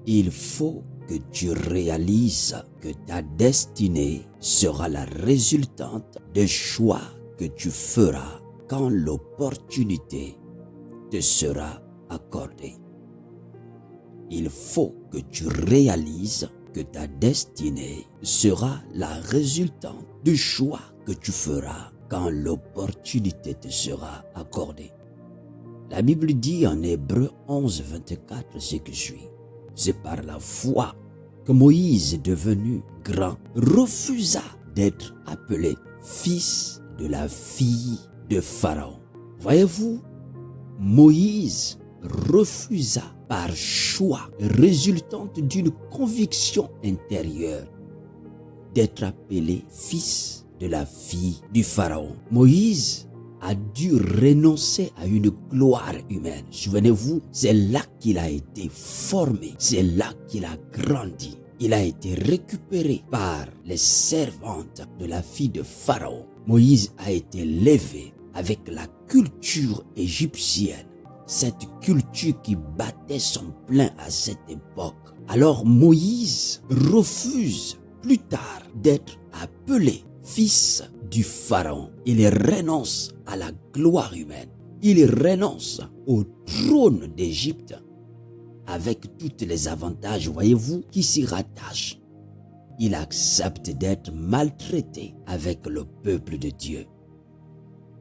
Il faut que tu réalises que ta destinée sera la résultante des choix que tu feras quand l'opportunité te sera accordée. Il faut que tu réalises que ta destinée sera la résultante du choix que tu feras quand l'opportunité te sera accordée. La Bible dit en Hébreux 11, 24 ce que suit. C'est par la foi que Moïse, devenu grand, refusa d'être appelé fils de la fille de Pharaon. Voyez-vous, Moïse refusa par choix, résultante d'une conviction intérieure, d'être appelé fils de la fille du Pharaon. Moïse a dû renoncer à une gloire humaine. Souvenez-vous, c'est là qu'il a été formé, c'est là qu'il a grandi. Il a été récupéré par les servantes de la fille de Pharaon. Moïse a été élevé avec la culture égyptienne, cette culture qui battait son plein à cette époque. Alors Moïse refuse plus tard d'être appelé fils du Pharaon. Il renonce à la gloire humaine. Il renonce au trône d'Égypte avec tous les avantages, voyez-vous, qui s'y rattachent. Il accepte d'être maltraité avec le peuple de Dieu.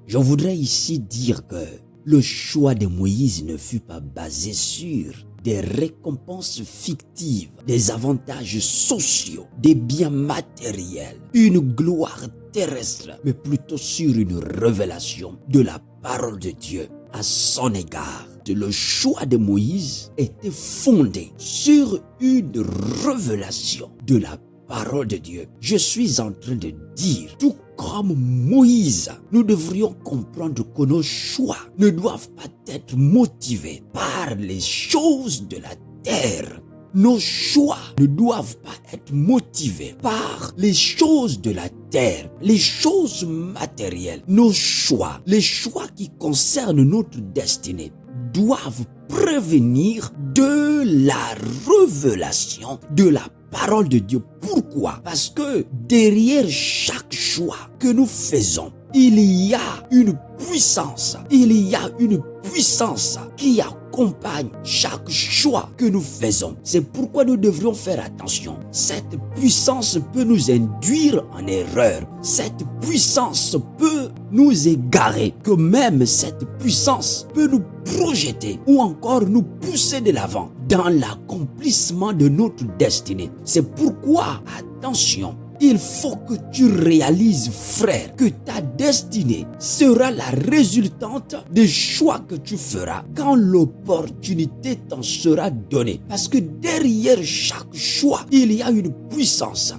Je voudrais ici dire que le choix de Moïse ne fut pas basé sur des récompenses fictives, des avantages sociaux, des biens matériels, une gloire terrestre, mais plutôt sur une révélation de la parole de Dieu à son égard. Le choix de Moïse était fondé sur une révélation de la parole de Dieu. Je suis en train de dire, tout comme Moïse, nous devrions comprendre que nos choix ne doivent pas être motivés par les choses de la terre. Nos choix ne doivent pas être motivés par les choses de la terre, les choses matérielles. Nos choix, les choix qui concernent notre destinée, doivent prévenir de la révélation de la parole de Dieu. Pourquoi? Parce que derrière chaque choix que nous faisons, il y a une puissance. Il y a une puissance qui accompagne chaque choix que nous faisons. C'est pourquoi nous devrions faire attention. Cette puissance peut nous induire en erreur. Cette puissance peut nous égarer. Que même cette puissance peut nous projeter ou encore nous pousser de l'avant dans l'accomplissement de notre destinée. C'est pourquoi, attention, il faut que tu réalises, frère, que ta destinée sera la résultante des choix que tu feras quand l'opportunité t'en sera donnée. Parce que derrière chaque choix, il y a une puissance.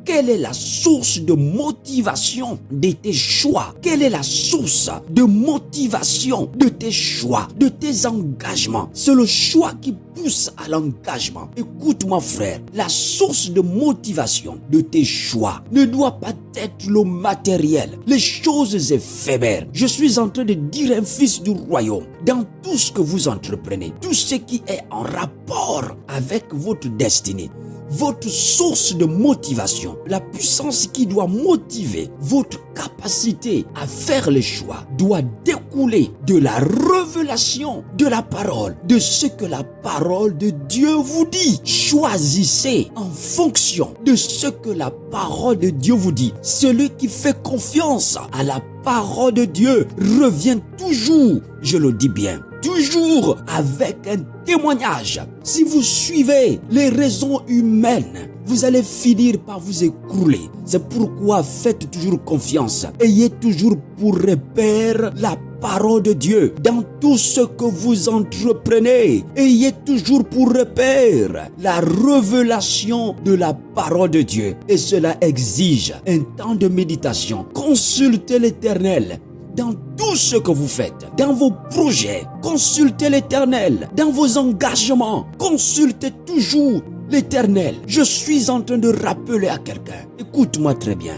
Quelle est la source de motivation de tes choix? Quelle est la source de motivation de tes choix, de tes engagements? C'est le choix qui pousse à l'engagement. Écoute-moi, frère, la source de motivation de tes choix ne doit pas être le matériel, les choses éphémères. Je suis en train de dire un fils du royaume, dans tout ce que vous entreprenez, tout ce qui est en rapport avec votre destinée, votre source de motivation, la puissance qui doit motiver votre capacité à faire les choix doit découler de la révélation de la parole, de ce que la parole de Dieu vous dit. Choisissez en fonction de ce que la parole de Dieu vous dit. Celui qui fait confiance à la parole de Dieu revient toujours, je le dis bien, toujours avec un témoignage. Si vous suivez les raisons humaines, vous allez finir par vous écrouler. C'est pourquoi faites toujours confiance. Ayez toujours pour repère la parole de Dieu dans tout ce que vous entreprenez. Ayez toujours pour repère la révélation de la parole de Dieu. Et cela exige un temps de méditation. Consultez l'Éternel dans tout ce que vous faites, dans vos projets. Consultez l'Éternel dans vos engagements. Consultez toujours l'Éternel. Je suis en train de rappeler à quelqu'un, écoute-moi très bien.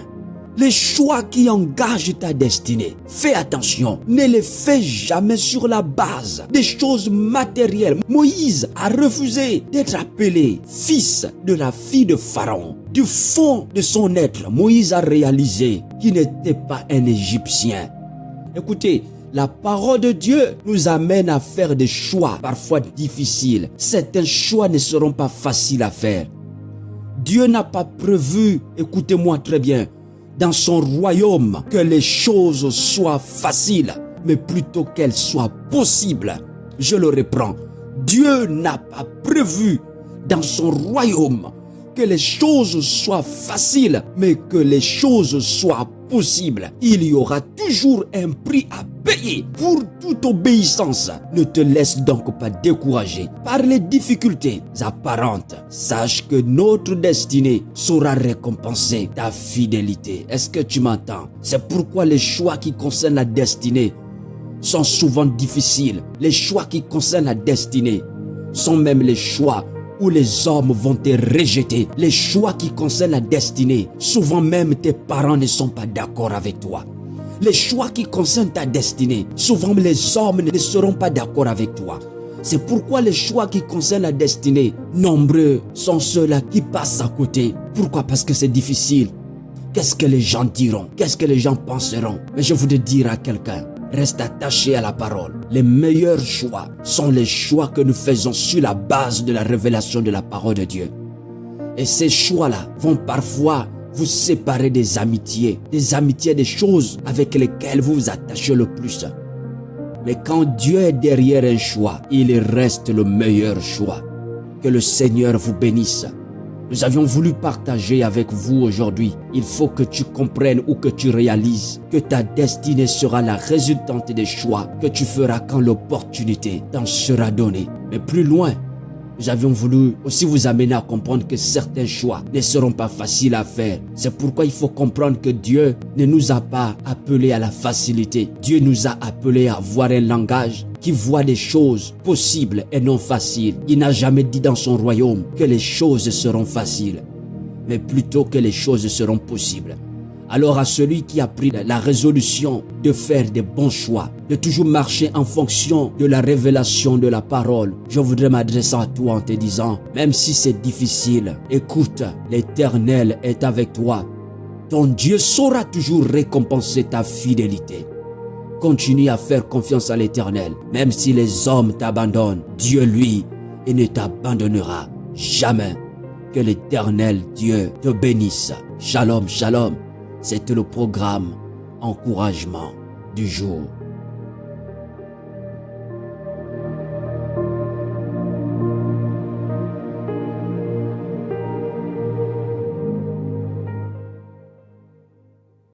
Les choix qui engagent ta destinée, fais attention, ne les fais jamais sur la base des choses matérielles. Moïse a refusé d'être appelé fils de la fille de Pharaon. Du fond de son être, Moïse a réalisé qu'il n'était pas un Égyptien. Écoutez, la parole de Dieu nous amène à faire des choix parfois difficiles. Certains choix ne seront pas faciles à faire. Dieu n'a pas prévu, écoutez-moi très bien, dans son royaume que les choses soient faciles, mais plutôt qu'elles soient possibles. Je le reprends. Dieu n'a pas prévu dans son royaume que les choses soient faciles, mais que les choses soient possibles. Il y aura toujours un prix à payer pour toute obéissance. Ne te laisse donc pas décourager par les difficultés apparentes. Sache que notre destinée saura récompenser ta fidélité. Est-ce que tu m'entends? C'est pourquoi les choix qui concernent la destinée sont souvent difficiles. Les choix qui concernent la destinée sont même les choix où les hommes vont te rejeter. Les choix qui concernent la destinée, souvent même tes parents ne sont pas d'accord avec toi. Les choix qui concernent ta destinée, souvent les hommes ne seront pas d'accord avec toi. C'est pourquoi les choix qui concernent la destinée, nombreux sont ceux-là qui passent à côté. Pourquoi? Parce que c'est difficile. Qu'est-ce que les gens diront? Qu'est-ce que les gens penseront? Mais je voudrais dire à quelqu'un, reste attaché à la parole. Les meilleurs choix sont les choix que nous faisons sur la base de la révélation de la parole de Dieu. Et ces choix-là vont parfois vous séparer des amitiés, des choses avec lesquelles vous vous attachez le plus. Mais quand Dieu est derrière un choix, il reste le meilleur choix. Que le Seigneur vous bénisse. Nous avions voulu partager avec vous aujourd'hui. Il faut que tu comprennes ou que tu réalises que ta destinée sera la résultante des choix que tu feras quand l'opportunité t'en sera donnée. Mais plus loin, nous avions voulu aussi vous amener à comprendre que certains choix ne seront pas faciles à faire. C'est pourquoi il faut comprendre que Dieu ne nous a pas appelés à la facilité. Dieu nous a appelés à avoir un langage qui voit des choses possibles et non faciles. Il n'a jamais dit dans son royaume que les choses seront faciles, mais plutôt que les choses seront possibles. Alors à celui qui a pris la résolution de faire des bons choix, de toujours marcher en fonction de la révélation de la parole, je voudrais m'adresser à toi en te disant, même si c'est difficile, écoute, l'Éternel est avec toi. Ton Dieu saura toujours récompenser ta fidélité. Continue à faire confiance à l'Éternel, même si les hommes t'abandonnent. Dieu, lui, il ne t'abandonnera jamais. Que l'Éternel Dieu te bénisse. Shalom, shalom. C'était le programme Encouragement du jour.